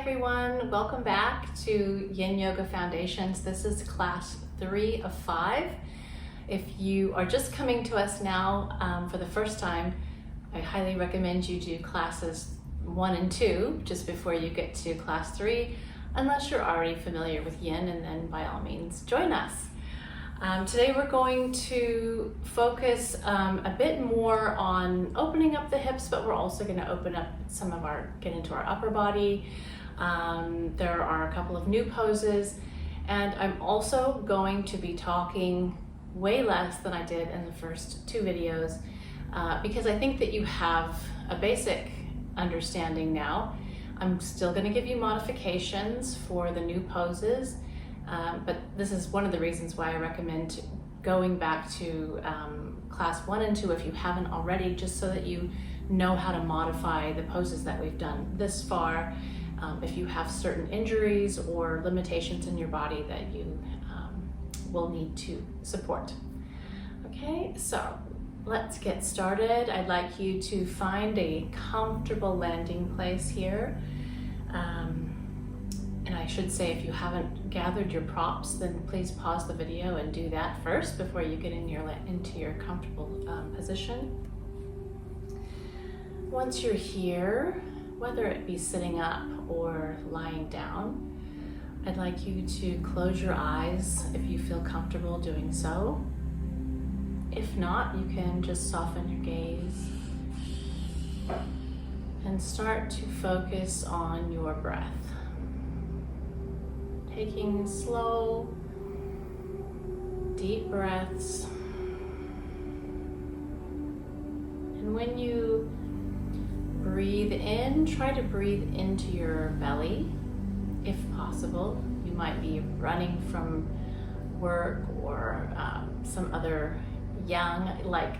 everyone, welcome back to Yin Yoga Foundations. This is class 3 of 5. If you are just coming to us now for the first time, I highly recommend you do classes 1 and 2 just before you get to class 3, unless you're already familiar with Yin, and then by all means join us. Today we're going to focus a bit more on opening up the hips, but we're also going to open up get into our upper body. There are a couple of new poses, and I'm also going to be talking way less than I did in the first 2 videos because I think that you have a basic understanding now. I'm still going to give you modifications for the new poses. But this is one of the reasons why I recommend going back to class 1 and 2 if you haven't already, just so that you know how to modify the poses that we've done this far. If you have certain injuries or limitations in your body that you will need to support. Okay, so let's get started. I'd like you to find a comfortable landing place here. And I should say, if you haven't gathered your props, then please pause the video and do that first before you get into your comfortable position. Once you're here, whether it be sitting up or lying down, I'd like you to close your eyes if you feel comfortable doing so. If not, you can just soften your gaze and start to focus on your breath. Taking slow, deep breaths. And when you breathe in, try to breathe into your belly, if possible. You might be running from work or some other like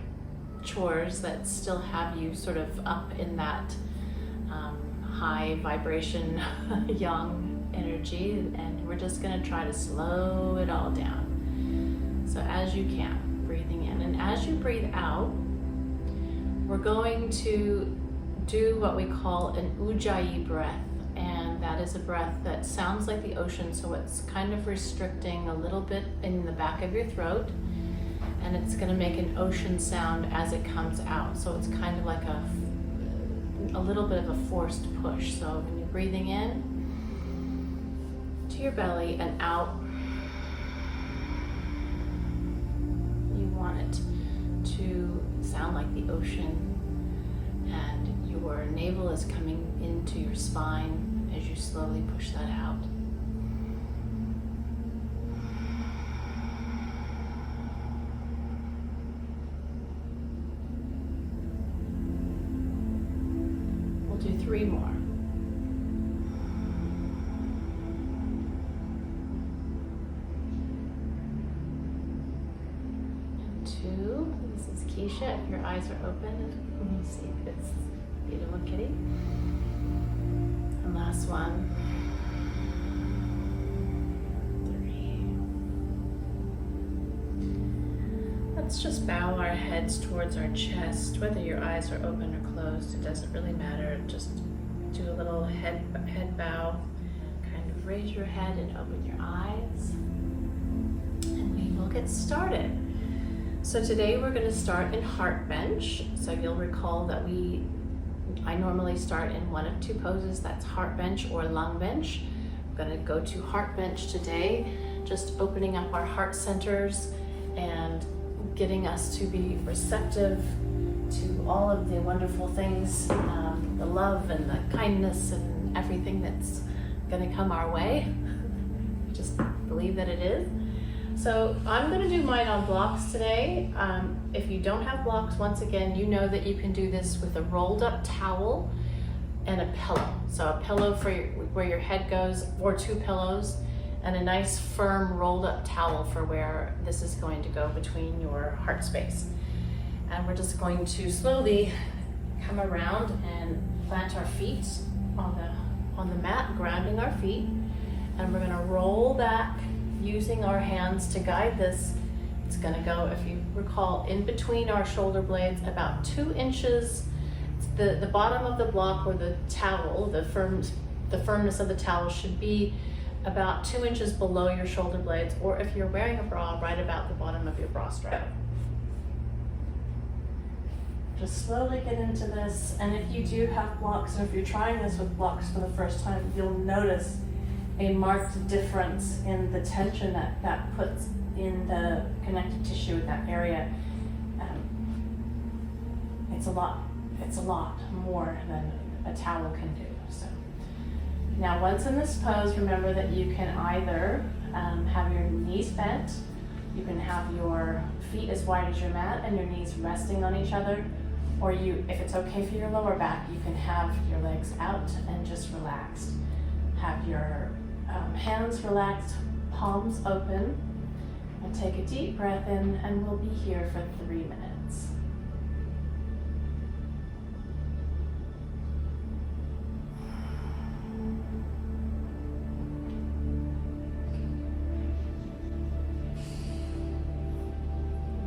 chores that still have you sort of up in that high vibration yang energy, and we're just going to try to slow it all down. So as you can, breathing in, and as you breathe out, we're going to do what we call an Ujjayi Breath, and that is a breath that sounds like the ocean, so it's kind of restricting a little bit in the back of your throat, and it's going to make an ocean sound as it comes out. So it's kind of like a little bit of a forced push. So when you're breathing in to your belly and out, you want it to sound like the ocean, and your navel is coming into your spine as you slowly push that out. We'll do 3 more. Keisha, if your eyes are open, let me see if it's beautiful kitty. And last one. 3. Let's just bow our heads towards our chest. Whether your eyes are open or closed, it doesn't really matter. Just do a little head bow. Kind of raise your head and open your eyes. And we will get started. So today we're going to start in heart bench. So you'll recall that I normally start in one of 2 poses. That's heart bench or lung bench. I'm going to go to heart bench today, just opening up our heart centers and getting us to be receptive to all of the wonderful things, the love and the kindness and everything that's going to come our way. Just believe that it is. So I'm going to do mine on blocks today. If you don't have blocks, once again, you know that you can do this with a rolled up towel and a pillow. So a pillow for where your head goes, or 2 pillows, and a nice firm rolled up towel for where this is going to go between your heart space. And we're just going to slowly come around and plant our feet on the mat, grounding our feet, and we're going to roll back using our hands to guide this. It's going to go, if you recall, in between our shoulder blades, about 2 inches. It's the bottom of the block, or the towel, the firm the firmness of the towel should be about 2 inches below your shoulder blades, or if you're wearing a bra, right about the bottom of your bra strap. Just slowly get into this, and if you do have blocks, or if you're trying this with blocks for the first time, you'll notice a marked difference in the tension that puts in the connective tissue in that area. It's a lot more than a towel can do. So now, once in this pose, remember that you can either have your knees bent, you can have your feet as wide as your mat and your knees resting on each other, or if it's okay for your lower back, you can have your legs out and just relaxed. Have your hands relaxed, palms open, and take a deep breath in, and we'll be here for 3 minutes.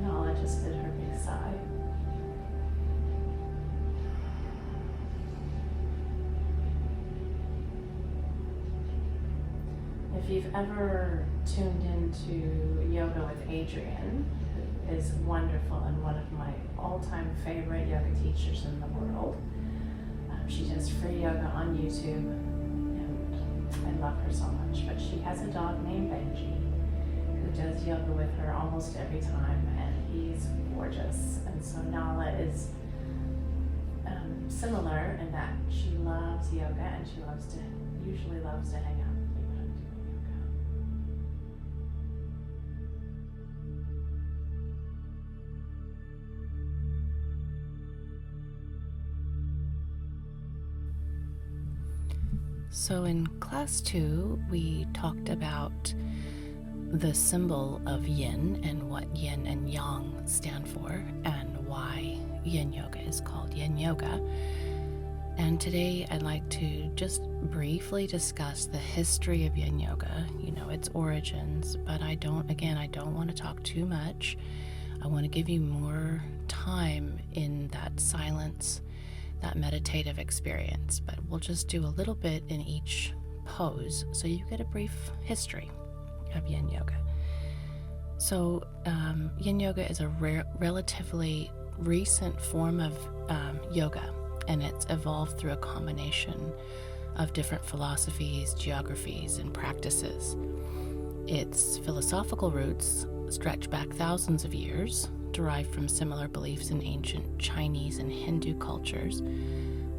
Nala just did her big sigh. If you've ever tuned into yoga with Adrienne, who is wonderful and one of my all-time favorite yoga teachers in the world, she does free yoga on YouTube, and I love her so much. But she has a dog named Benji who does yoga with her almost every time, and he's gorgeous. And so Nala is similar in that she loves yoga, and she usually loves to hang out. So in class 2, we talked about the symbol of yin and what yin and yang stand for, and why yin yoga is called yin yoga. And today I'd like to just briefly discuss the history of yin yoga, its origins, but I don't want to talk too much. I want to give you more time in that silence, that meditative experience, but we'll just do a little bit in each pose so you get a brief history of yin yoga. So yin yoga is a relatively recent form of yoga, and it's evolved through a combination of different philosophies, geographies, and practices. Its philosophical roots stretch back thousands of years, derived from similar beliefs in ancient Chinese and Hindu cultures,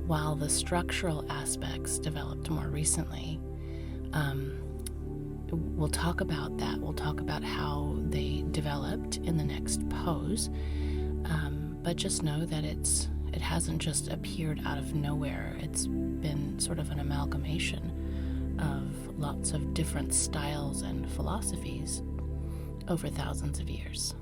while the structural aspects developed more recently. We'll talk about that. We'll talk about how they developed in the next pose, but just know that it hasn't just appeared out of nowhere. It's been sort of an amalgamation of lots of different styles and philosophies over thousands of years.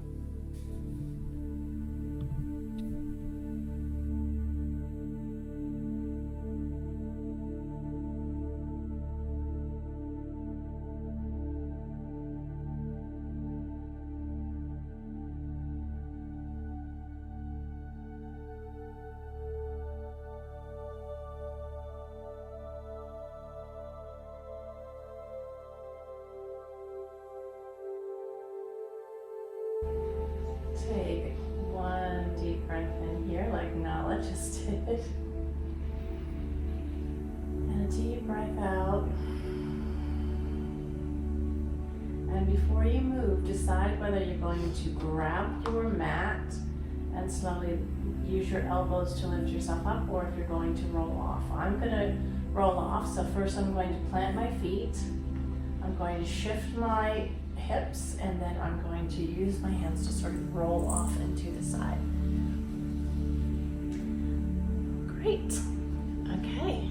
Take one deep breath in here, like Nala just did. And a deep breath out. And before you move, decide whether you're going to grab your mat and slowly use your elbows to lift yourself up, or if you're going to roll off. I'm going to roll off, so first I'm going to plant my feet. I'm going to shift my hips, and then I'm going to use my hands to sort of roll off into the side. Great. Okay.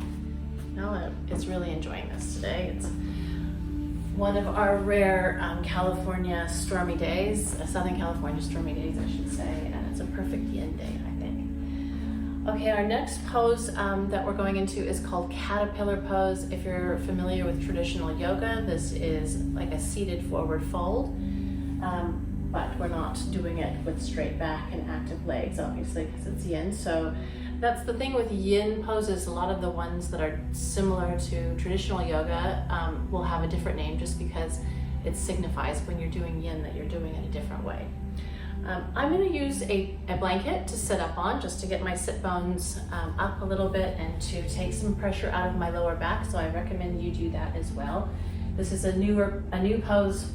Nala is really enjoying this today. It's one of our rare California stormy days, Southern California stormy days, I should say, and it's a perfect yin day, I think. Okay, our next pose that we're going into is called caterpillar pose. If you're familiar with traditional yoga, this is like a seated forward fold, but we're not doing it with straight back and active legs, obviously, because it's yin. So That's the thing with yin poses. A lot of the ones that are similar to traditional yoga will have a different name just because it signifies when you're doing yin that you're doing it a different way. I'm going to use a blanket to sit up on just to get my sit bones up a little bit and to take some pressure out of my lower back, so I recommend you do that as well. This is a new pose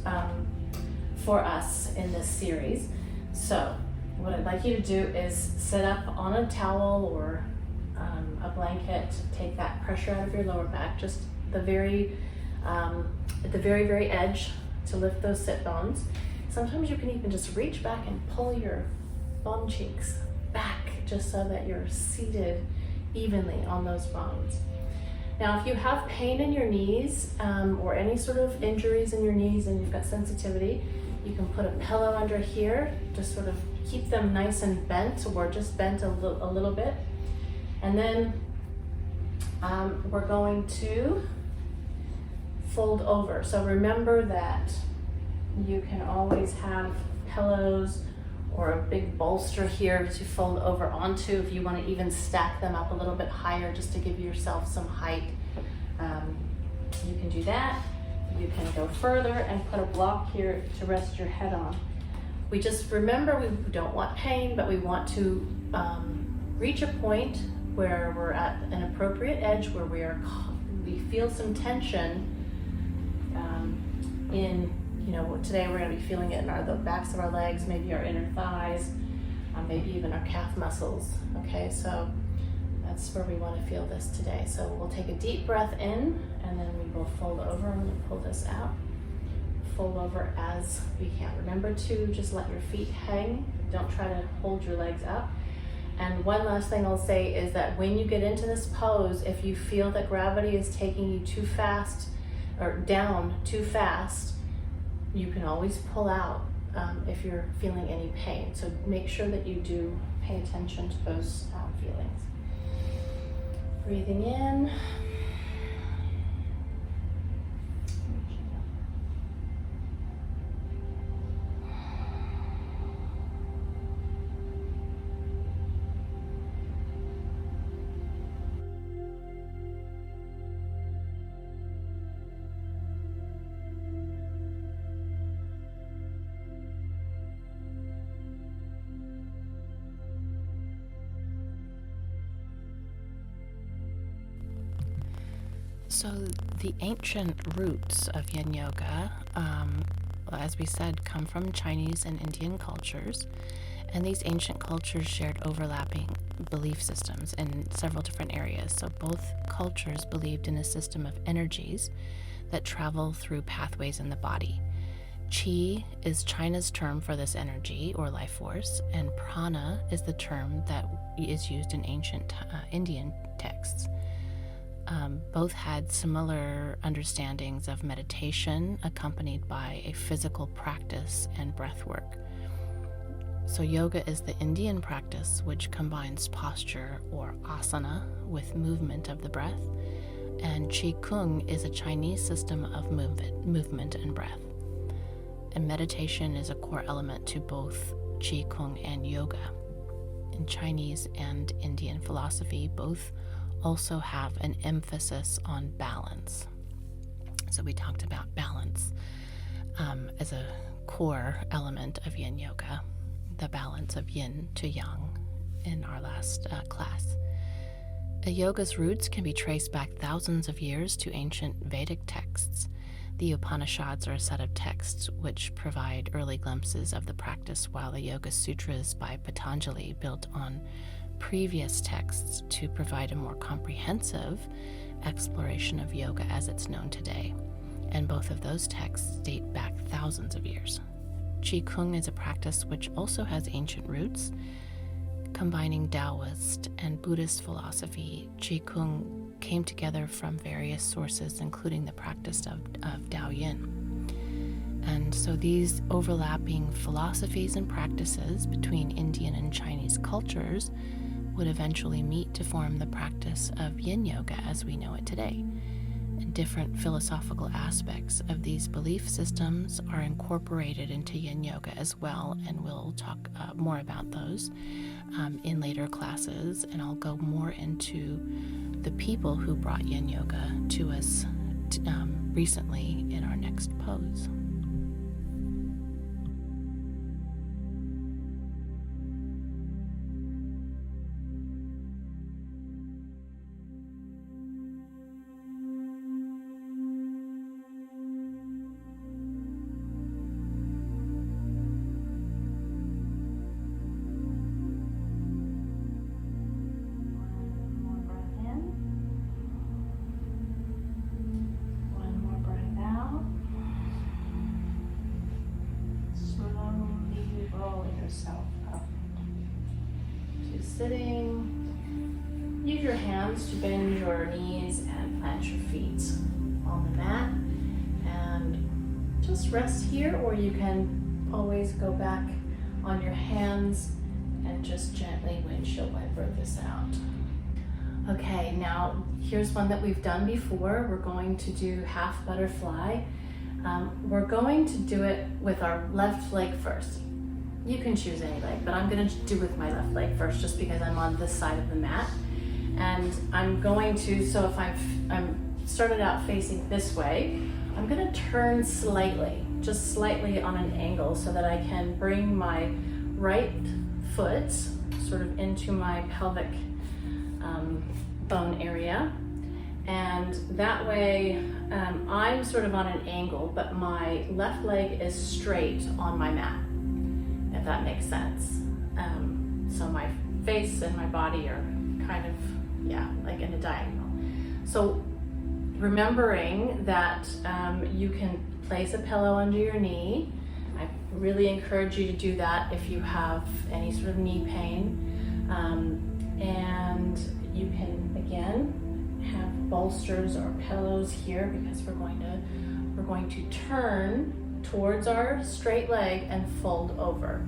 for us in this series. So what I'd like you to do is sit up on a towel or a blanket, take that pressure out of your lower back, just at the very edge to lift those sit bones. Sometimes you can even just reach back and pull your bum cheeks back just so that you're seated evenly on those bones. Now, if you have pain in your knees or any sort of injuries in your knees and you've got sensitivity, you can put a pillow under here to sort of keep them nice and bent, or just bent a little bit. And then we're going to fold over. So remember that you can always have pillows or a big bolster here to fold over onto if you want to even stack them up a little bit higher just to give yourself some height. You can do that. You can go further and put a block here to rest your head on. We just remember we don't want pain, but we want to reach a point where we're at an appropriate edge where we feel some tension in, today we're going to be feeling it in the backs of our legs, maybe our inner thighs, maybe even our calf muscles. Okay, so that's where we want to feel this today. So we'll take a deep breath in, and then we will fold over. I'm going to pull this out. Fold over as we can. Remember to just let your feet hang. Don't try to hold your legs up. And one last thing I'll say is that when you get into this pose, if you feel that gravity is taking you too fast or down too fast, you can always pull out if you're feeling any pain. So make sure that you do pay attention to those feelings. Breathing in. So the ancient roots of Yin Yoga, as we said, come from Chinese and Indian cultures, and these ancient cultures shared overlapping belief systems in several different areas. So both cultures believed in a system of energies that travel through pathways in the body. Qi is China's term for this energy or life force, and prana is the term that is used in ancient Indian texts. Both had similar understandings of meditation accompanied by a physical practice and breath work. So yoga is the Indian practice which combines posture or asana with movement of the breath, and Qi Kung is a Chinese system of movement and breath. And meditation is a core element to both Qi Kung and yoga. In Chinese and Indian philosophy, both also have an emphasis on balance. So we talked about balance as a core element of Yin Yoga, the balance of yin to yang in our last class. A yoga's roots can be traced back thousands of years to ancient Vedic texts. The Upanishads are a set of texts which provide early glimpses of the practice, while the Yoga Sutras by Patanjali built on previous texts to provide a more comprehensive exploration of yoga as it's known today. And both of those texts date back thousands of years. Qi Kung is a practice which also has ancient roots. Combining Taoist and Buddhist philosophy, Qi Kung came together from various sources, including the practice of Dao Yin. And so these overlapping philosophies and practices between Indian and Chinese cultures would eventually meet to form the practice of Yin Yoga as we know it today. And different philosophical aspects of these belief systems are incorporated into Yin Yoga as well, and we'll talk more about those in later classes, and I'll go more into the people who brought Yin Yoga to us recently in our next pose. Yourself up to sitting. Use your hands to bend your knees and plant your feet on the mat, and just rest here, or you can always go back on your hands and just gently windshield wiper this out. Okay, now here's one that we've done before. We're going to do half butterfly. We're going to do it with our left leg first. You can choose any leg, but I'm going to do with my left leg first just because I'm on this side of the mat. And I'm going to, so if I'm started out facing this way, I'm going to turn slightly, just slightly on an angle, so that I can bring my right foot sort of into my pelvic bone area. And that way I'm sort of on an angle, but my left leg is straight on my mat, if that makes sense. So my face and my body are kind of, like in a diagonal. So remembering that you can place a pillow under your knee. I really encourage you to do that if you have any sort of knee pain. And you can, again, have bolsters or pillows here, because we're going to turn towards our straight leg and fold over.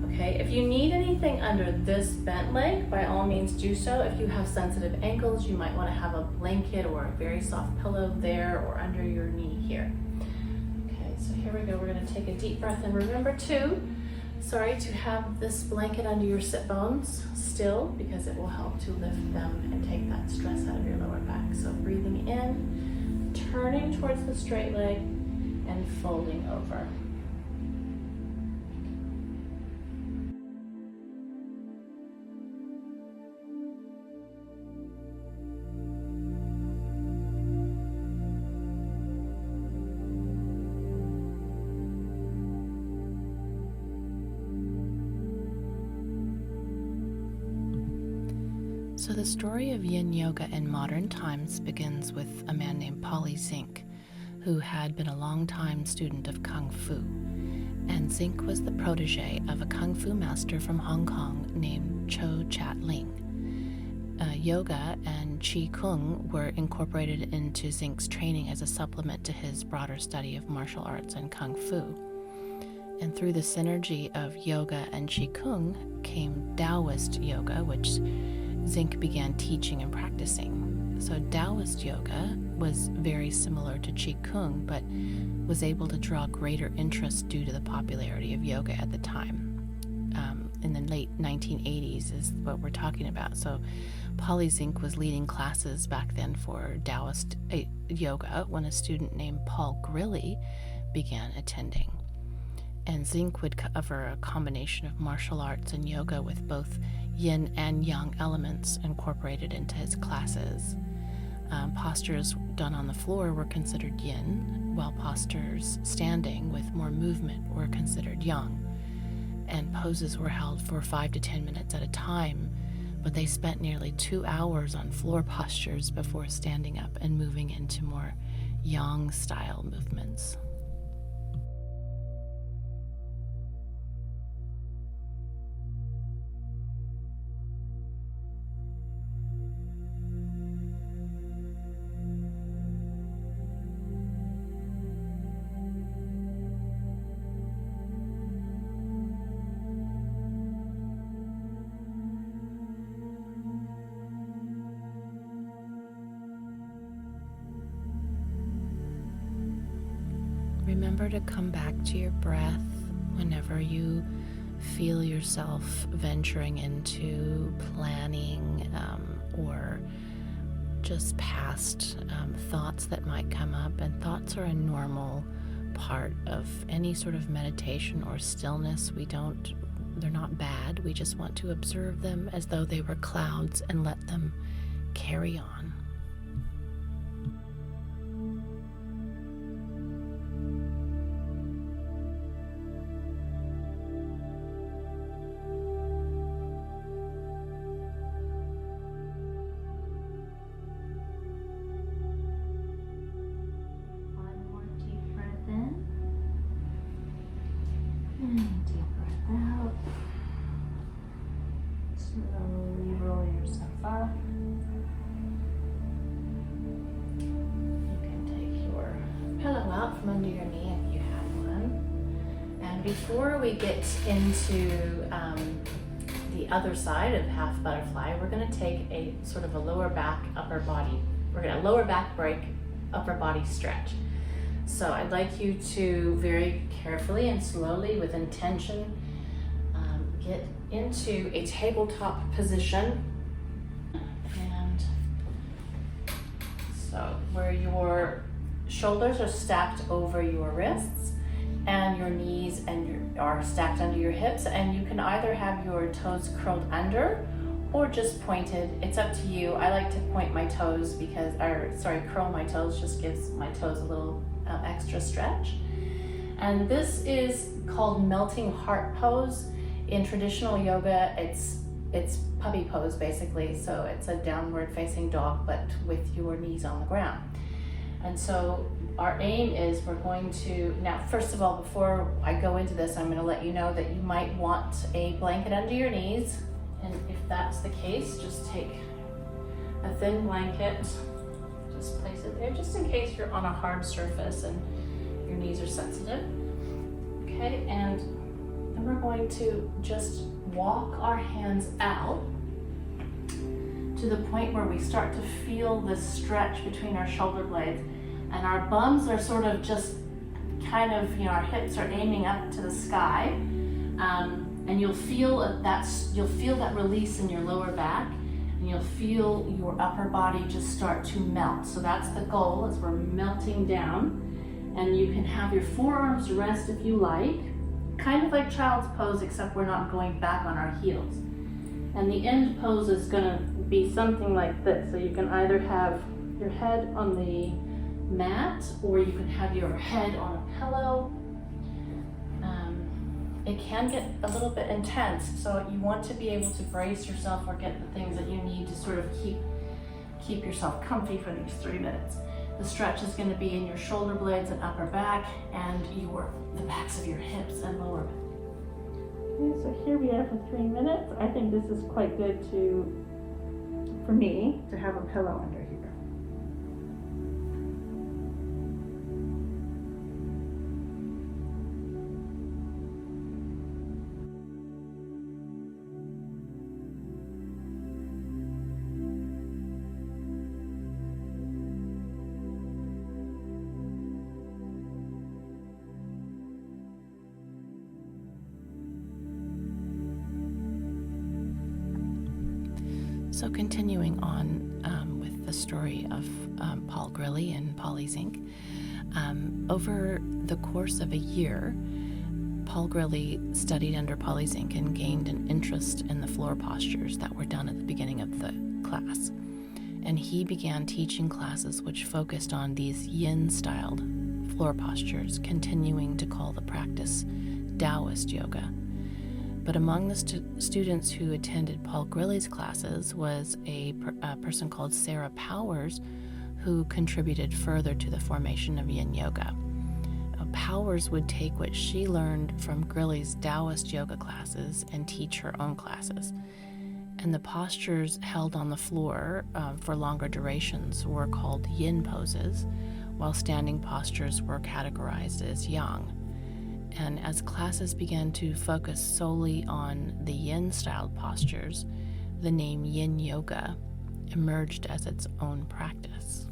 Okay, if you need anything under this bent leg, by all means do so. If you have sensitive ankles, you might want to have a blanket or a very soft pillow there or under your knee here. Okay, so here we go. We're going to take a deep breath, and remember to have this blanket under your sit bones still, because it will help to lift them and take that stress out of your lower back. So breathing in, turning towards the straight leg, and folding over. So the story of Yin Yoga in modern times begins with a man named Polly Zink, who had been a long-time student of Kung Fu. And Zink was the protege of a Kung Fu master from Hong Kong named Cho Chat Ling. Yoga and Qi Kung were incorporated into Zink's training as a supplement to his broader study of martial arts and Kung Fu. And through the synergy of yoga and Qi Kung came Taoist Yoga, which Zink began teaching and practicing. So Taoist Yoga was very similar to Qi Kung, but was able to draw greater interest due to the popularity of yoga at the time. In the late 1980s is what we're talking about. So Polly Zink was leading classes back then for Taoist Yoga when a student named Paul Grilly began attending. And Zink would cover a combination of martial arts and yoga with both yin and yang elements incorporated into his classes. Postures done on the floor were considered yin, while postures standing with more movement were considered yang. And poses were held for 5 to 10 minutes at a time, but they spent nearly 2 hours on floor postures before standing up and moving into more yang style movements. remember to come back to your breath whenever you feel yourself venturing into planning or just past thoughts that might come up. And thoughts are a normal part of any sort of meditation or stillness. They're not bad. We just want to observe them as though they were clouds and let them carry on. One more deep breath in. And deep breath out. Slowly roll yourself up. You can take your pillow out from under your knee if you have one. And before we get into the other side of half butterfly, we're going to take a sort of a lower back, upper body. We're going to lower back break, upper body stretch. So I'd like you to very carefully and slowly with intention get into a tabletop position. And so where your shoulders are stacked over your wrists and your knees are stacked under your hips, and you can either have your toes curled under or just pointed. It's up to you. I like to point my toes curl my toes, just gives my toes a little extra stretch. And this is called melting heart pose. In traditional yoga, it's puppy pose basically. So it's a downward facing dog, but with your knees on the ground. And so our aim is we're going to, now first of all, before I go into this, I'm going to let you know that you might want a blanket under your knees. And if that's the case, just take a thin blanket, just place it there, just in case you're on a hard surface and your knees are sensitive. Okay, and then we're going to just walk our hands out to the point where we start to feel this stretch between our shoulder blades, and our bums are sort of just kind of, our hips are aiming up to the sky. And you'll feel that release in your lower back, and you'll feel your upper body just start to melt. So that's the goal, as we're melting down. And you can have your forearms rest if you like, kind of like child's pose, except we're not going back on our heels. And the end pose is gonna be something like this. So you can either have your head on the mat, or you can have your head on a pillow. It can get a little bit intense, so you want to be able to brace yourself or get the things that you need to sort of keep yourself comfy for these 3 minutes. The stretch is going to be in your shoulder blades and upper back, and the backs of your hips and lower back. Okay, so here we are for 3 minutes. I think this is quite good for me to have a pillow under here. So continuing on with the story of Paul Grilly and Polly's Inc. Over the course of a year, Paul Grilly studied under Polly's Inc. and gained an interest in the floor postures that were done at the beginning of the class. And he began teaching classes which focused on these yin-styled floor postures, continuing to call the practice Taoist Yoga. But among the students who attended Paul Grilly's classes was a person called Sarah Powers, who contributed further to the formation of Yin Yoga. Powers would take what she learned from Grilly's Taoist yoga classes and teach her own classes. And the postures held on the floor for longer durations were called yin poses, while standing postures were categorized as yang. And as classes began to focus solely on the yin-styled postures, the name Yin Yoga emerged as its own practice.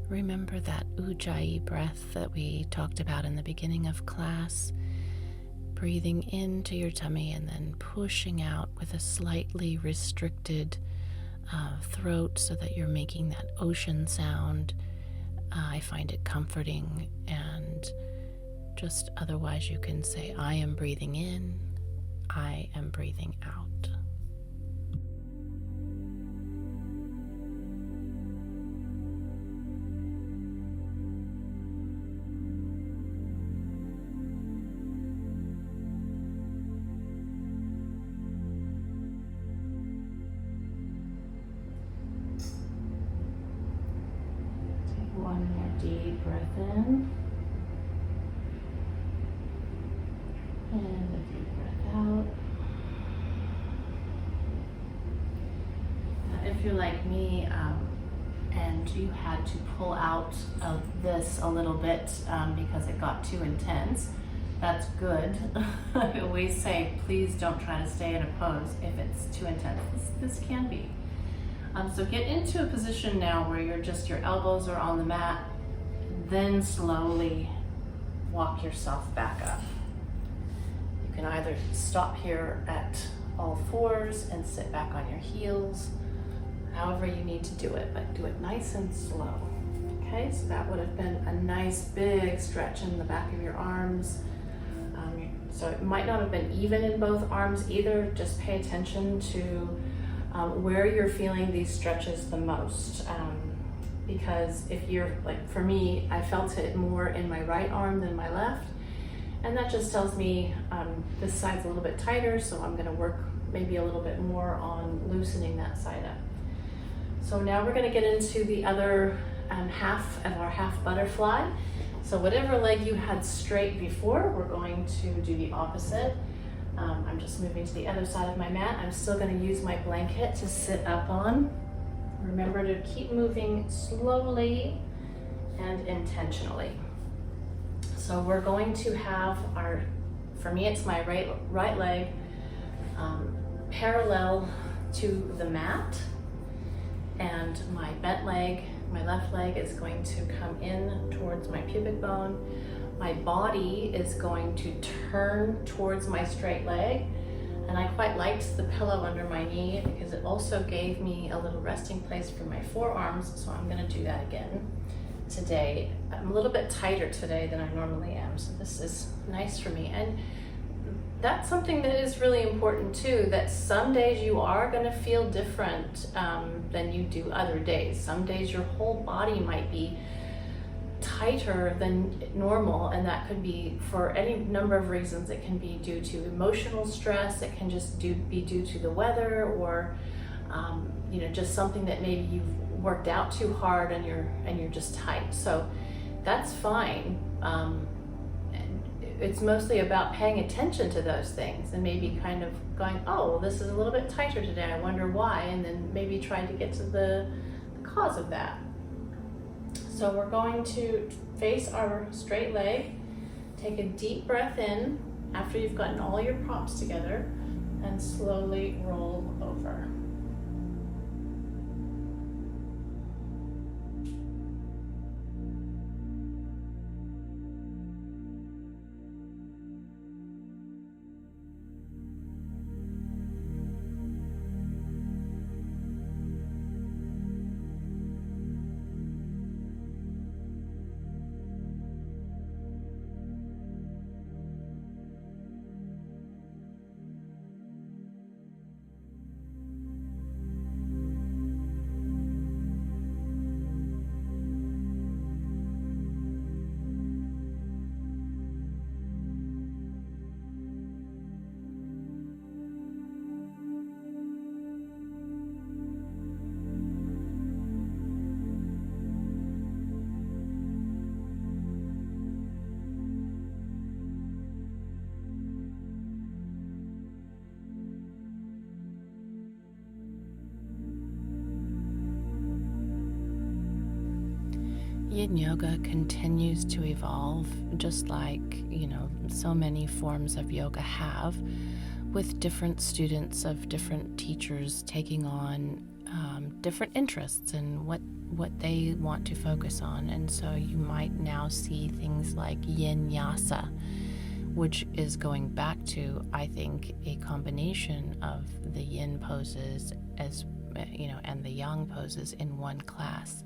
Remember that Ujjayi breath that we talked about in the beginning of class, breathing into your tummy and then pushing out with a slightly restricted throat so that you're making that ocean sound. I find it comforting, and just otherwise you can say, I am breathing in, I am breathing out. One more deep breath in, and a deep breath out. Now, if you're like me and you had to pull out of this a little bit because it got too intense, that's good. I always say, please don't try to stay in a pose if it's too intense. This can be. So get into a position now where your elbows are on the mat, then slowly walk yourself back up. You can either stop here at all fours and sit back on your heels, however you need to do it, but do it nice and slow. Okay, so that would have been a nice big stretch in the back of your arms. So it might not have been even in both arms either. Just pay attention to where you're feeling these stretches the most. Because if you're, like for me, I felt it more in my right arm than my left. And that just tells me this side's a little bit tighter, so I'm gonna work maybe a little bit more on loosening that side up. So now we're gonna get into the other half of our half butterfly. So whatever leg you had straight before, we're going to do the opposite. I'm just moving to the other side of my mat. I'm still going to use my blanket to sit up on. Remember to keep moving slowly and intentionally. So we're going to have for me it's my right leg parallel to the mat, and my bent leg, my left leg, is going to come in towards my pubic bone. My body is going to turn towards my straight leg, and I quite liked the pillow under my knee because it also gave me a little resting place for my forearms, so I'm going to do that again today. I'm a little bit tighter today than I normally am, so this is nice for me. And that's something that is really important too, that some days you are going to feel different than you do other days. Some days your whole body might be tighter than normal, and that could be for any number of reasons. It can be due to emotional stress, it can just be due to the weather, or just something that maybe you've worked out too hard and you're just tight. So that's fine. It's mostly about paying attention to those things and maybe kind of going, oh, well, this is a little bit tighter today, I wonder why, and then maybe trying to get to the cause of that. So we're going to face our straight leg, take a deep breath in after you've gotten all your props together, and slowly roll over. Yin Yoga continues to evolve, just like, so many forms of yoga have, with different students of different teachers taking on different interests and what what they want to focus on. And so you might now see things like Yin Yasa, which is going back to, I think, a combination of the Yin poses as and the Yang poses in one class.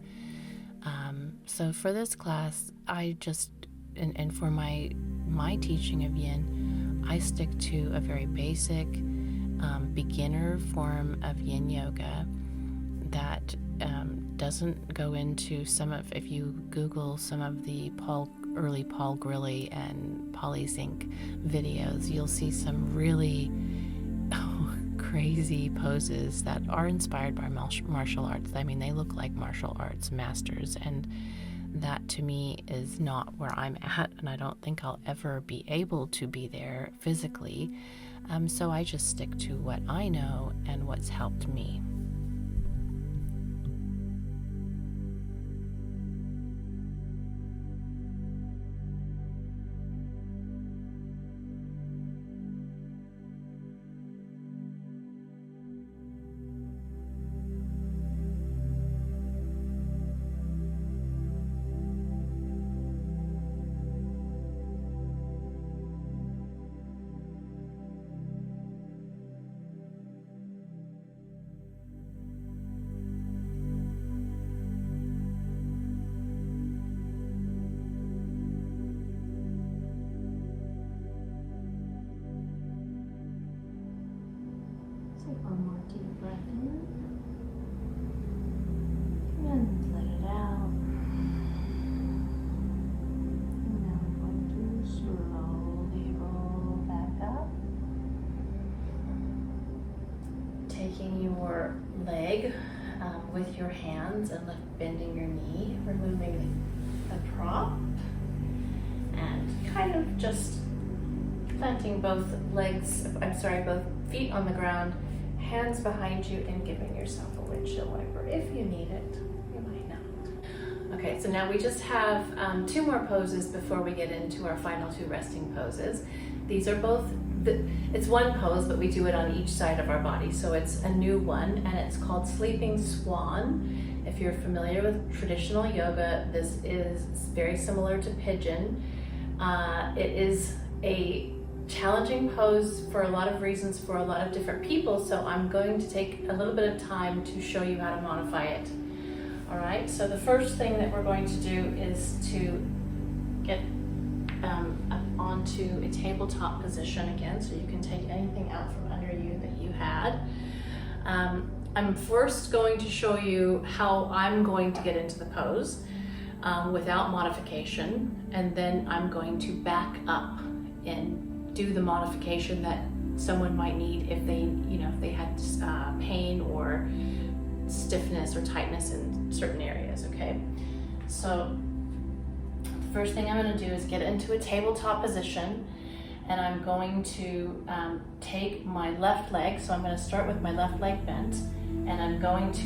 So for this class, I just and for my teaching of Yin, I stick to a very basic beginner form of Yin Yoga that doesn't go into if you Google some of the early Paul Grilly and Polly Zink videos, you'll see some really crazy poses that are inspired by martial arts. I mean, they look like martial arts masters, and that to me is not where I'm at, and I don't think I'll ever be able to be there physically. So I just stick to what I know and what's helped me. Take one more deep breath in and let it out. And now we're going to slowly roll back up. Taking your leg with your hands and bending your knee, removing the prop, and kind of just planting both feet on the ground, hands behind you, and giving yourself a windshield wiper if you need it. You might not. Okay, so now we just have 2 more poses before we get into our final 2 resting poses. These are both, it's one pose, but we do it on each side of our body. So it's a new one, and it's called Sleeping Swan. If you're familiar with traditional yoga, this is very similar to pigeon. It is a challenging pose for a lot of reasons for a lot of different people, so I'm going to take a little bit of time to show you how to modify it. All right, so the first thing that we're going to do is to get up onto a tabletop position again, so you can take anything out from under you that you had. I'm first going to show you how I'm going to get into the pose without modification, and then I'm going to back up and do the modification that someone might need if they had pain or stiffness or tightness in certain areas. Okay, so the first thing I'm going to do is get into a tabletop position, and I'm going to take my left leg. So I'm going to start with my left leg bent, and I'm going to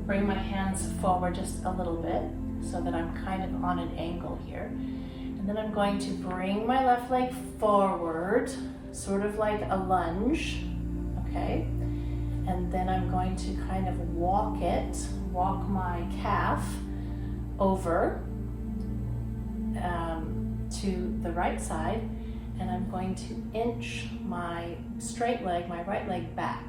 bring my hands forward just a little bit so that I'm kind of on an angle here. And then I'm going to bring my left leg forward, sort of like a lunge, okay? And then I'm going to kind of walk my calf over to the right side, and I'm going to inch my straight leg, my right leg back.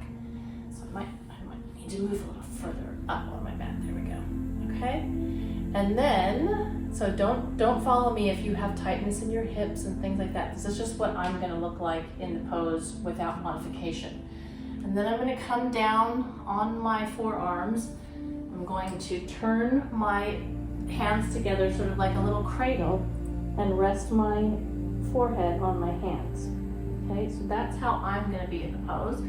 So I might need to move a little further up on my mat. There we go, okay? And then, so don't follow me if you have tightness in your hips and things like that. This is just what I'm gonna look like in the pose without modification. And then I'm gonna come down on my forearms. I'm going to turn my hands together, sort of like a little cradle, and rest my forehead on my hands. Okay, so that's how I'm gonna be in the pose.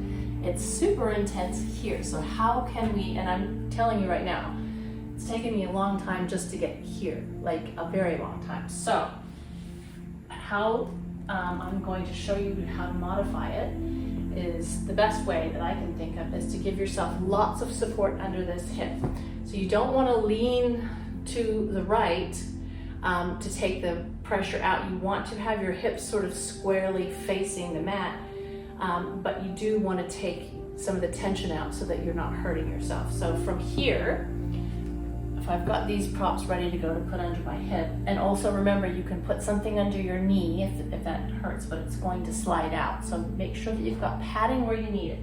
It's super intense here, so how can we, and I'm telling you right now, it's taken me a long time just to get here, like a very long time. So how I'm going to show you how to modify it is the best way that I can think of is to give yourself lots of support under this hip. So you don't want to lean to the right to take the pressure out. You want to have your hips sort of squarely facing the mat, but you do want to take some of the tension out so that you're not hurting yourself. So from here, if I've got these props ready to go to put under my hip. And also remember, you can put something under your knee if that hurts, but it's going to slide out. So make sure that you've got padding where you need it.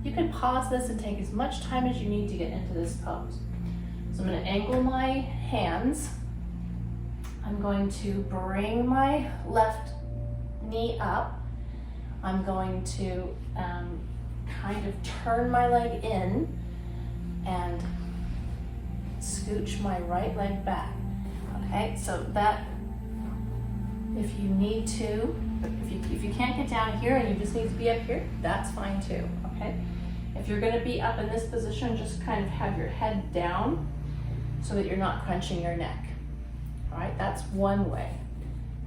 You can pause this and take as much time as you need to get into this pose. So I'm going to angle my hands. I'm going to bring my left knee up. I'm going to kind of turn my leg in and scooch my right leg back. Okay, so that, if you need to, if you can't get down here and you just need to be up here, that's fine too, okay? If you're gonna be up in this position, just kind of have your head down so that you're not crunching your neck. All right, that's one way.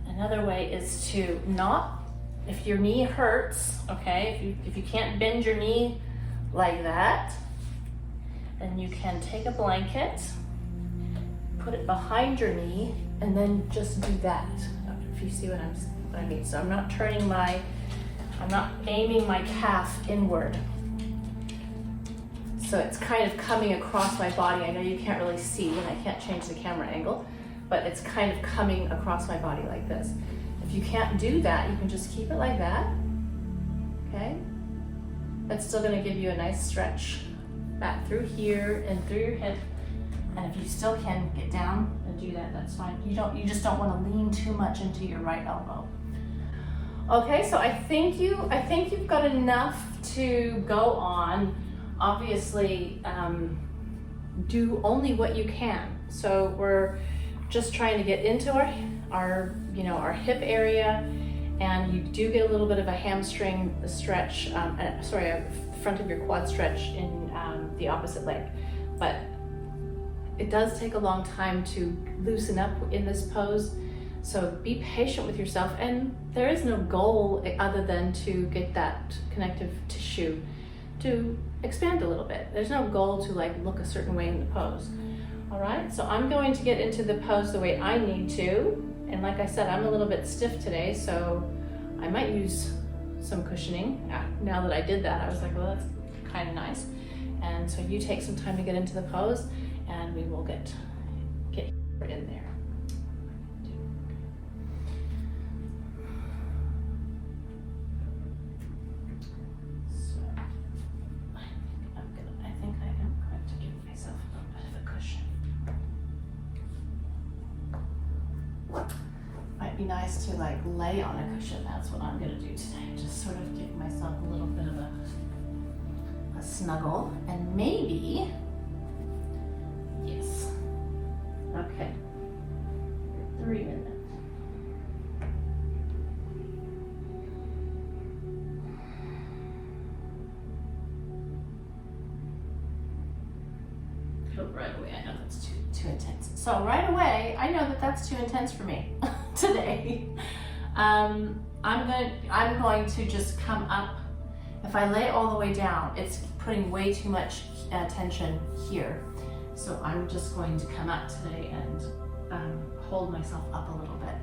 Another way is to not, if your knee hurts, okay, if you can't bend your knee like that, then you can take a blanket, put it behind your knee, and then just do that. If you see what I mean. So I'm not aiming my calf inward. So it's kind of coming across my body. I know you can't really see and I can't change the camera angle, but it's kind of coming across my body like this. If you can't do that, you can just keep it like that, okay? That's still gonna give you a nice stretch back through here and through your hip. And if you still can get down and do that, that's fine. You just don't want to lean too much into your right elbow. Okay, so I think you've got enough to go on. Obviously, do only what you can. So we're just trying to get into our hip area, and you do get a little bit of a hamstring stretch, a front of your quad stretch in the opposite leg, but it does take a long time to loosen up in this pose. So be patient with yourself, and there is no goal other than to get that connective tissue to expand a little bit. There's no goal to like look a certain way in the pose. All right, so I'm going to get into the pose the way I need to. And like I said, I'm a little bit stiff today, so I might use some cushioning. Now that I did that, I was like, well, that's kind of nice. And so you take some time to get into the pose, and we will get in there. So I think I am going to give myself a little bit of a cushion. Might be nice to like lay on a cushion. That's what I'm gonna do today. Just sort of give myself a little bit of a snuggle, and maybe, yes. Okay, 3 minutes. Oh, right away, I know that's too intense. So right away, I know that that's too intense for me today. I'm going to just come up. If I lay all the way down, it's putting way too much tension here. So I'm just going to come up today and hold myself up a little bit.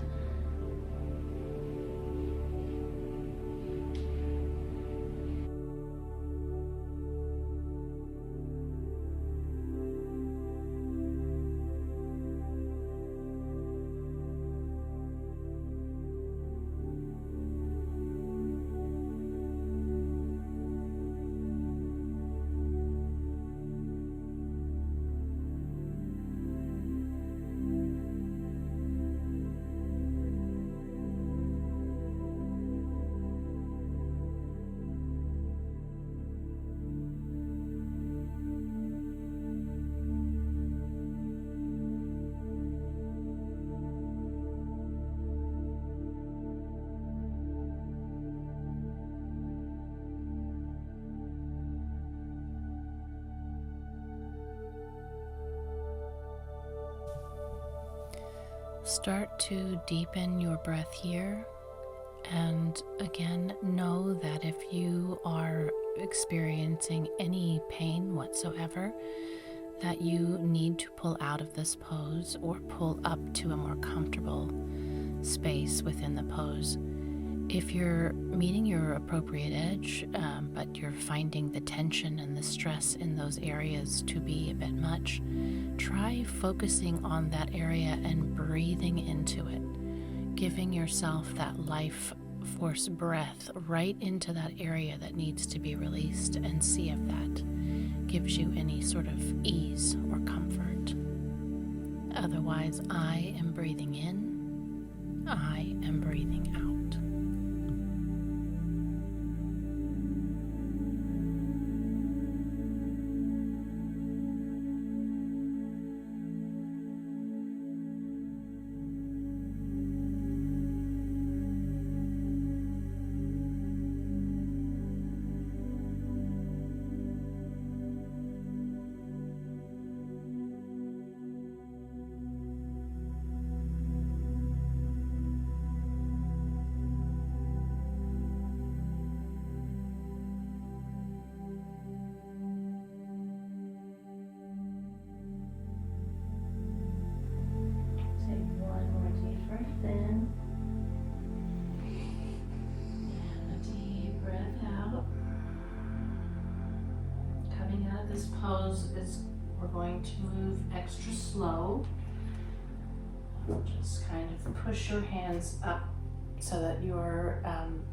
Start to deepen your breath here, and again, know that if you are experiencing any pain whatsoever, that you need to pull out of this pose or pull up to a more comfortable space within the pose. If you're meeting your appropriate edge, but you're finding the tension and the stress in those areas to be a bit much, try focusing on that area and breathing into it, giving yourself that life force breath right into that area that needs to be released, and see if that gives you any sort of ease or comfort. Otherwise, I am breathing in, I am breathing out. Pose is we're going to move extra slow. Just kind of push your hands up so that your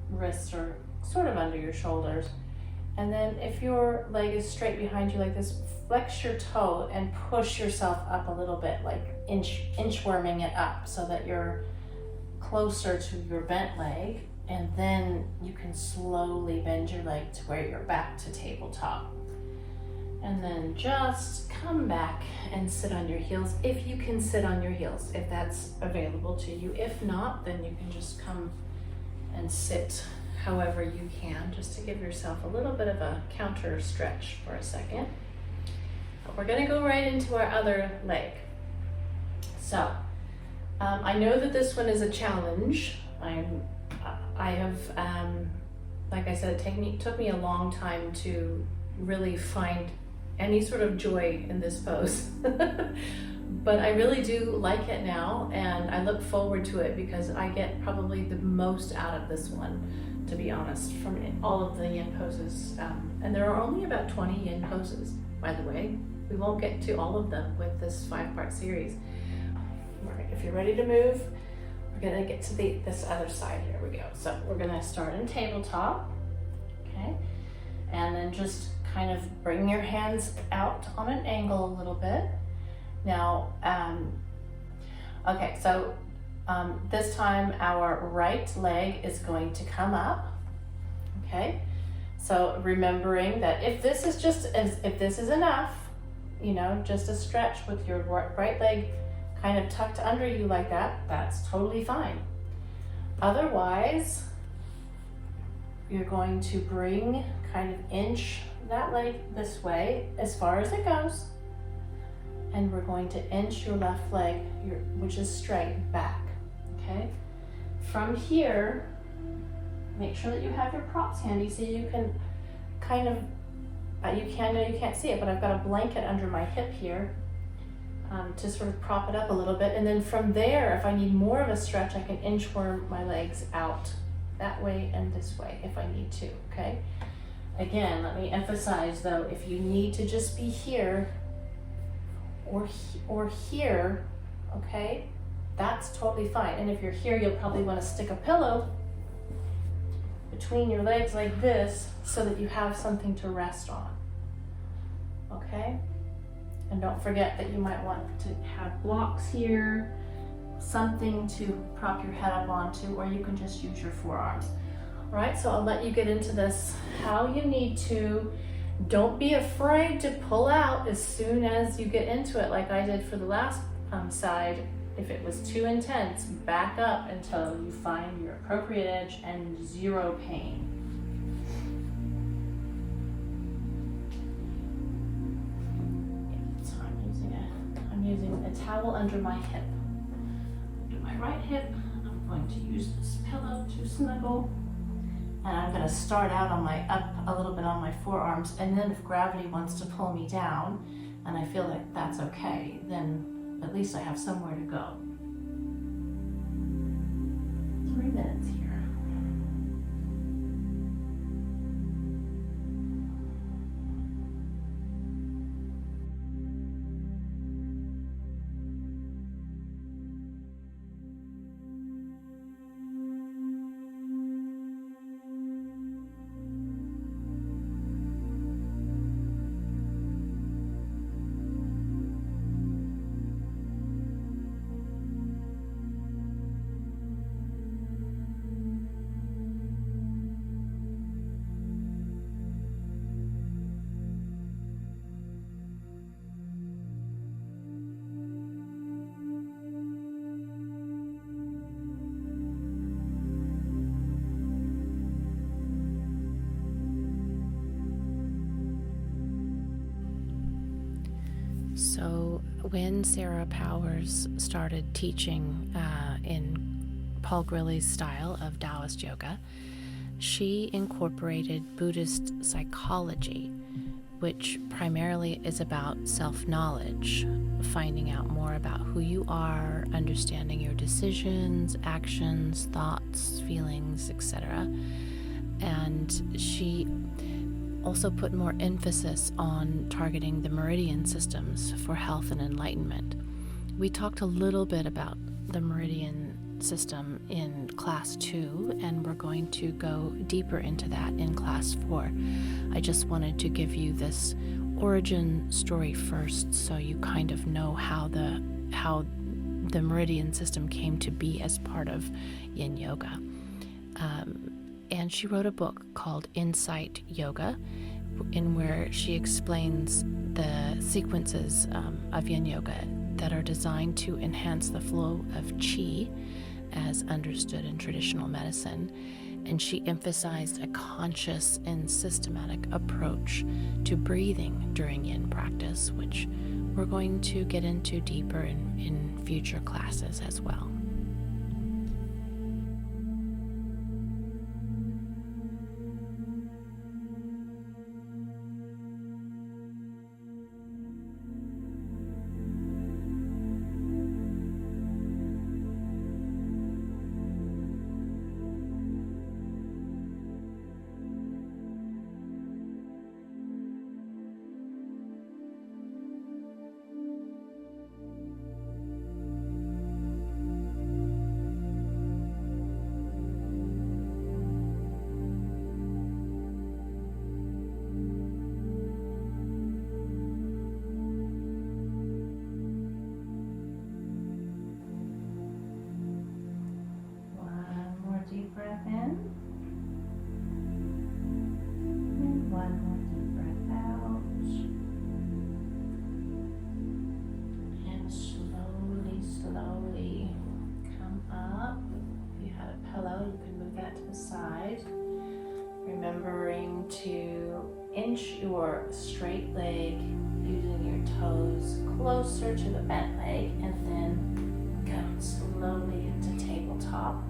wrists are sort of under your shoulders. And then if your leg is straight behind you like this, flex your toe and push yourself up a little bit, like inchworming it up so that you're closer to your bent leg. And then you can slowly bend your leg to where you're back to tabletop. And then just come back and sit on your heels if you can sit on your heels, if that's available to you. If not, then you can just come and sit however you can, just to give yourself a little bit of a counter stretch for a second. But we're gonna go right into our other leg. So, I know that this one is a challenge. I have, like I said, it took me a long time to really find any sort of joy in this pose. But I really do like it now, and I look forward to it because I get probably the most out of this one, to be honest, from all of the yin poses. And there are only about 20 yin poses, by the way. We won't get to all of them with this 5-part series. All right, if you're ready to move, we're gonna get to this other side. Here we go. So we're gonna start in tabletop, okay? And then just kind of bring your hands out on an angle a little bit. Now, okay, so this time our right leg is going to come up, okay? So remembering that if this is enough, you know, just a stretch with your right leg kind of tucked under you like that, that's totally fine. Otherwise, you're going to bring, kind of inch that leg this way as far as it goes, and we're going to inch your left leg, which is straight, back, okay? From here, make sure that you have your props handy so you can kind of, you can't see it, but I've got a blanket under my hip here to sort of prop it up a little bit. And then from there, if I need more of a stretch, I can inchworm my legs out that way and this way if I need to, okay? Again, let me emphasize though, if you need to just be here or here, okay, that's totally fine. And if you're here, you'll probably want to stick a pillow between your legs like this so that you have something to rest on, okay? And don't forget that you might want to have blocks here, something to prop your head up onto, or you can just use your forearms. All right, so I'll let you get into this how you need to. Don't be afraid to pull out as soon as you get into it, like I did for the last side. If it was too intense, back up until you find your appropriate edge and zero pain. Yeah, so I'm using a towel under my hip. Under my right hip, I'm going to use this pillow to snuggle. And I'm gonna start out on up a little bit on my forearms, and then if gravity wants to pull me down, and I feel like that's okay, then at least I have somewhere to go. 3 minutes here. So when Sarah Powers started teaching in Paul Grilly's style of Taoist Yoga, she incorporated Buddhist psychology, which primarily is about self-knowledge, finding out more about who you are, understanding your decisions, actions, thoughts, feelings, etc. And she also put more emphasis on targeting the Meridian systems for health and enlightenment. We talked a little bit about the Meridian system in class 2, and we're going to go deeper into that in class 4. I just wanted to give you this origin story first, so you kind of know how the Meridian system came to be as part of Yin Yoga. And she wrote a book called Untitled Yoga, in where she explains the sequences of Yin Yoga that are designed to enhance the flow of qi as understood in traditional medicine. And she emphasized a conscious and systematic approach to breathing during Yin practice, which we're going to get into deeper in future classes as well. Deep breath in, and one more deep breath out, and slowly come up. If you had a pillow, you can move that to the side, remembering to inch your straight leg using your toes closer to the bent leg, and then go slowly into tabletop.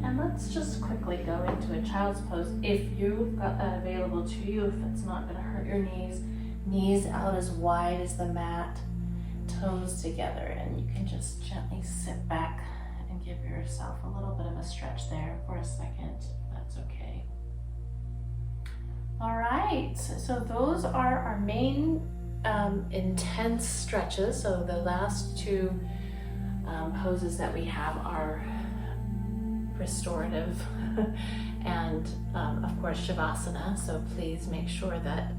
And let's just quickly go into a child's pose. If you've got that available to you, if it's not going to hurt your knees, knees out as wide as the mat, toes together, and you can just gently sit back and give yourself a little bit of a stretch there for a second. That's okay. All right, so those are our main intense stretches. So the last two poses that we have are restorative and of course Shavasana, so please make sure that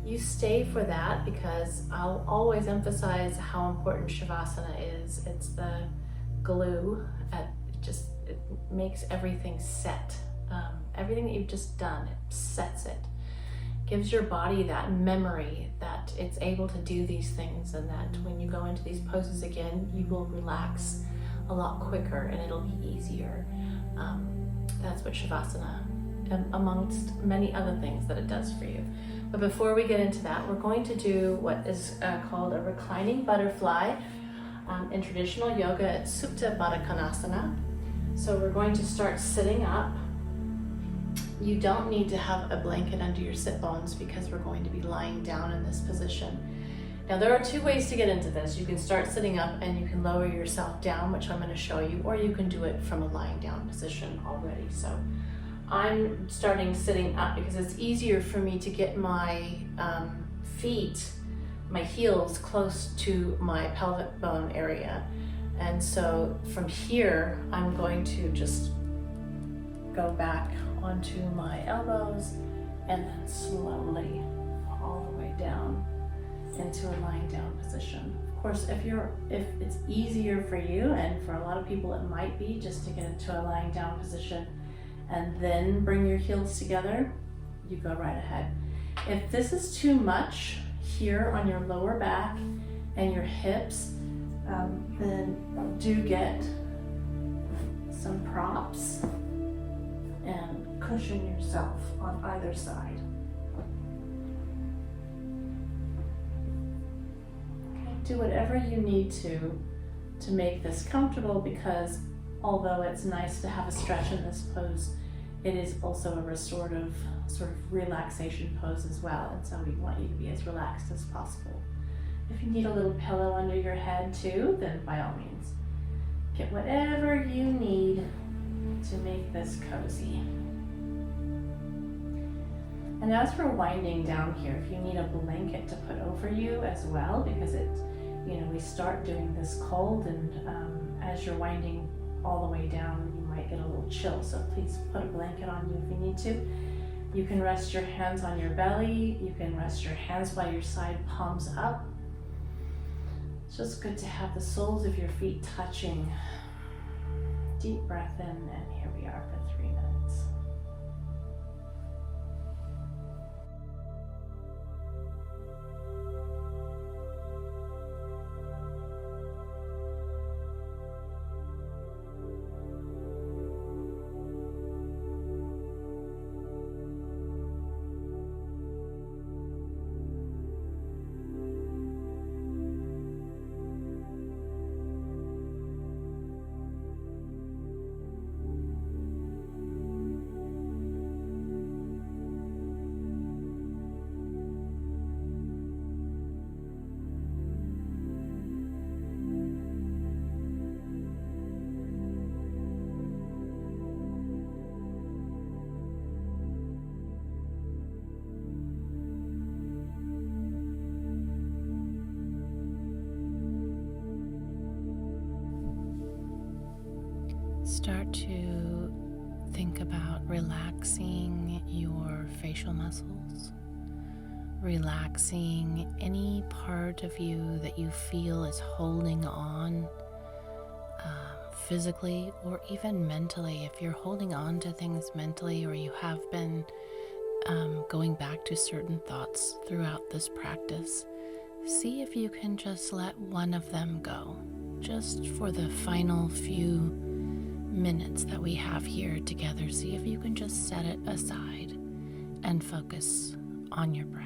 you stay for that, because I'll always emphasize how important Shavasana is. It's the glue, it makes everything set. Everything that you've just done, it sets it, gives your body that memory that it's able to do these things, and that when you go into these poses again, you will relax a lot quicker and it'll be easier. That's what Shavasana, amongst many other things that it does for you. But before we get into that, we're going to do what is called a reclining butterfly. In traditional yoga, it's Supta Baddha Konasana. So we're going to start sitting up. You don't need to have a blanket under your sit bones, because we're going to be lying down in this position. Now there are two ways to get into this. You can start sitting up and you can lower yourself down, which I'm going to show you, or you can do it from a lying down position already. So I'm starting sitting up because it's easier for me to get my feet, my heels close to my pelvic bone area. And so from here, I'm going to just go back onto my elbows and then slowly all the way down into a lying down position. Of course, if it's easier for you, and for a lot of people it might be, just to get into a lying down position and then bring your heels together, you go right ahead. If this is too much here on your lower back and your hips, then do get some props and cushion yourself on either side. do whatever you need to make this comfortable, because although it's nice to have a stretch in this pose, it is also a restorative sort of relaxation pose as well. And so we want you to be as relaxed as possible. If you need a little pillow under your head too, then by all means, get whatever you need to make this cozy. And as we're winding down here, if you need a blanket to put over you as well, because we start doing this cold, and as you're winding all the way down, you might get a little chill. So please put a blanket on you if you need to. You can rest your hands on your belly. You can rest your hands by your side, palms up. It's just good to have the soles of your feet touching. Deep breath in, and here we are for 3 minutes. Start to think about relaxing your facial muscles, relaxing any part of you that you feel is holding on physically or even mentally. If you're holding on to things mentally, or you have been going back to certain thoughts throughout this practice, see if you can just let one of them go, just for the final few minutes that we have here together. See if you can just set it aside and focus on your breath.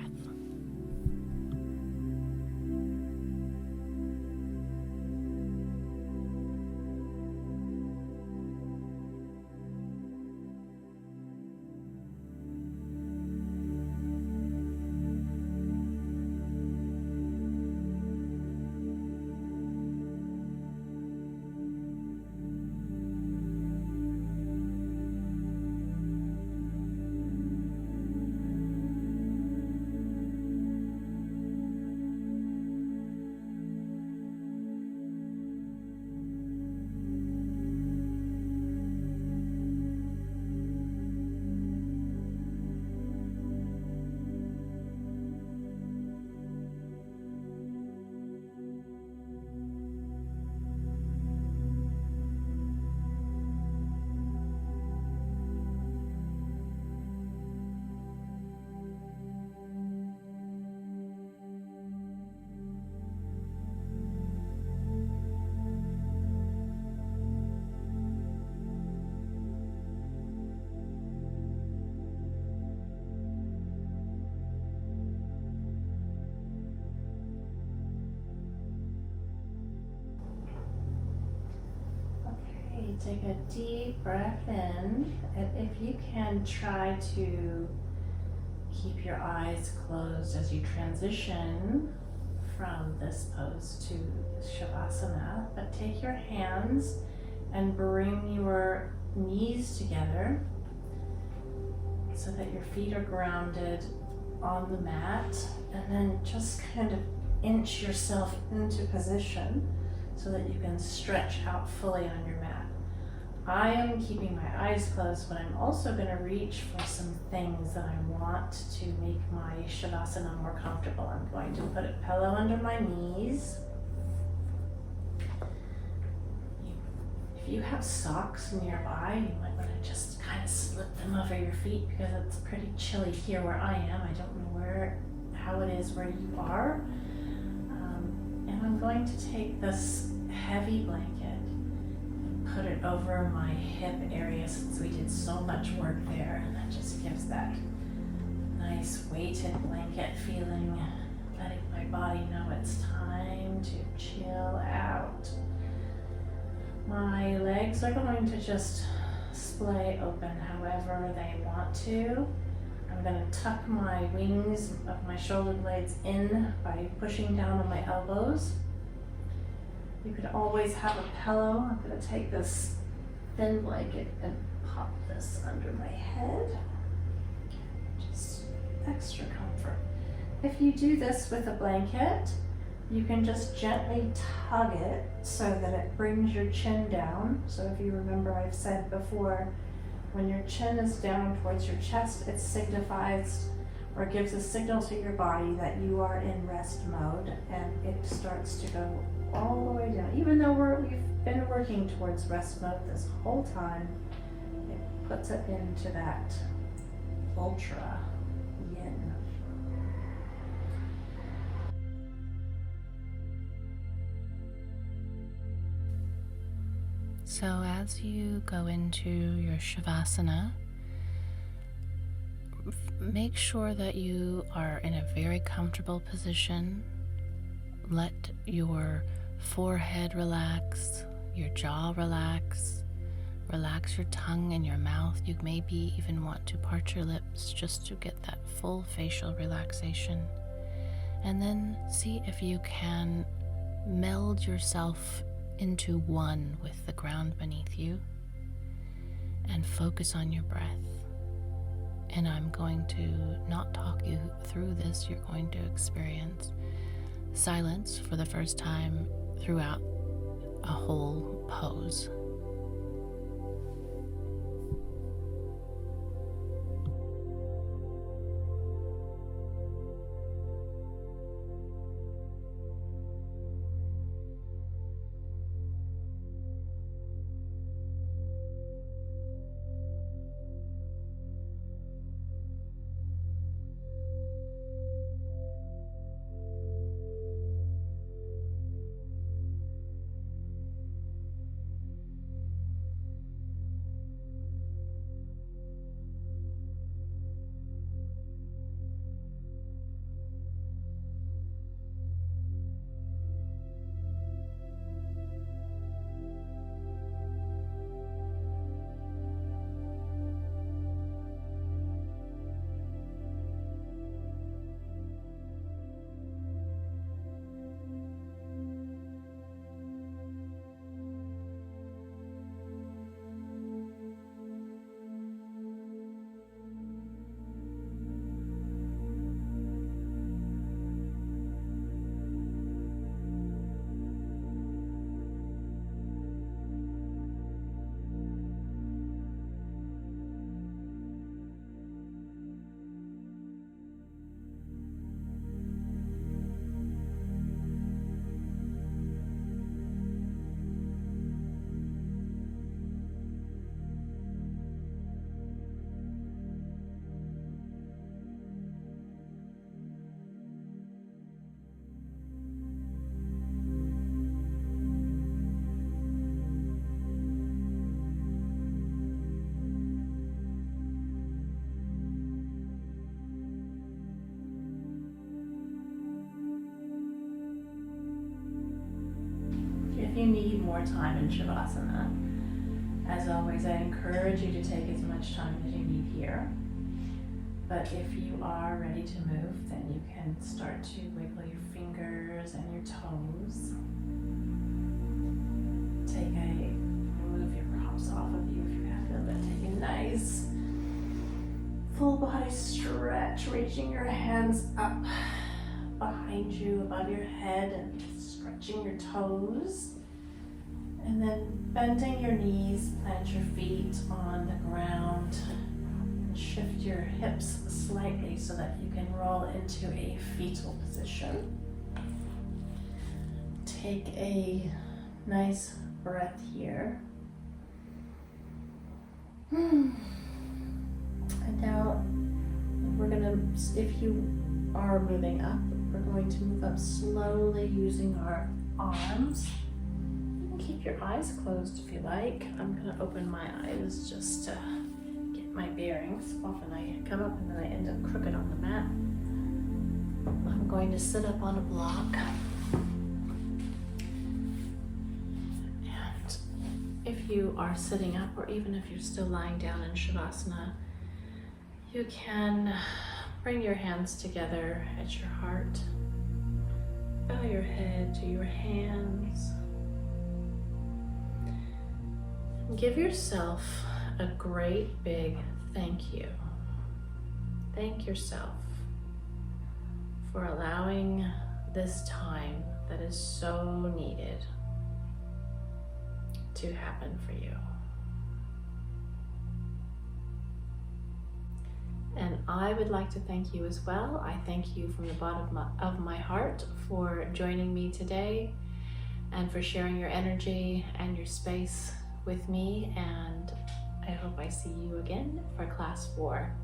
Take a deep breath in, and if you can, try to keep your eyes closed as you transition from this pose to Shavasana, but take your hands and bring your knees together so that your feet are grounded on the mat, and then just kind of inch yourself into position so that you can stretch out fully on your mat. I am keeping my eyes closed, but I'm also going to reach for some things that I want to make my Shavasana more comfortable. I'm going to put a pillow under my knees. If you have socks nearby, you might want to just kind of slip them over your feet, because it's pretty chilly here where I am. I don't know how it is where you are. And I'm going to take this heavy blanket, put it over my hip area, since we did so much work there, and that just gives that nice weighted blanket feeling letting my body know it's time to chill out. My legs are going to just splay open however they want to. I'm going to tuck my wings of my shoulder blades in by pushing down on my elbows. You could always have a pillow. I'm going to take this thin blanket and pop this under my head. Just extra comfort. If you do this with a blanket, you can just gently tug it so that it brings your chin down. So if you remember, I've said before, when your chin is down towards your chest, it signifies or gives a signal to your body that you are in rest mode, and it starts to go all the way down. Even though we've been working towards rest mode this whole time, it puts it into that ultra yin. So as you go into your Shavasana, make sure that you are in a very comfortable position. Let your forehead relax, your jaw relax, relax your tongue and your mouth. You maybe even want to part your lips just to get that full facial relaxation. And then see if you can meld yourself into one with the ground beneath you and focus on your breath. And I'm going to not talk you through this. You're going to experience silence for the first time throughout a whole pose. If you need more time in Shavasana, as always, I encourage you to take as much time as you need here. But if you are ready to move, then you can start to wiggle your fingers and your toes. Move your props off of you if you have them, but take a nice full body stretch, reaching your hands up behind you, above your head, and stretching your toes. And then bending your knees, plant your feet on the ground, and shift your hips slightly so that you can roll into a fetal position. Take a nice breath here. And now if you are moving up, we're going to move up slowly using our arms. Keep your eyes closed if you like. I'm going to open my eyes just to get my bearings. Often I come up and then I end up crooked on the mat. I'm going to sit up on a block. And if you are sitting up, or even if you're still lying down in Shavasana, you can bring your hands together at your heart. Bow your head to your hands. And give yourself a great big thank you. Thank yourself for allowing this time that is so needed to happen for you. And I would like to thank you as well. I thank you from the bottom of my heart for joining me today and for sharing your energy and your space with me. And I hope I see you again for class 4.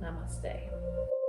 Namaste.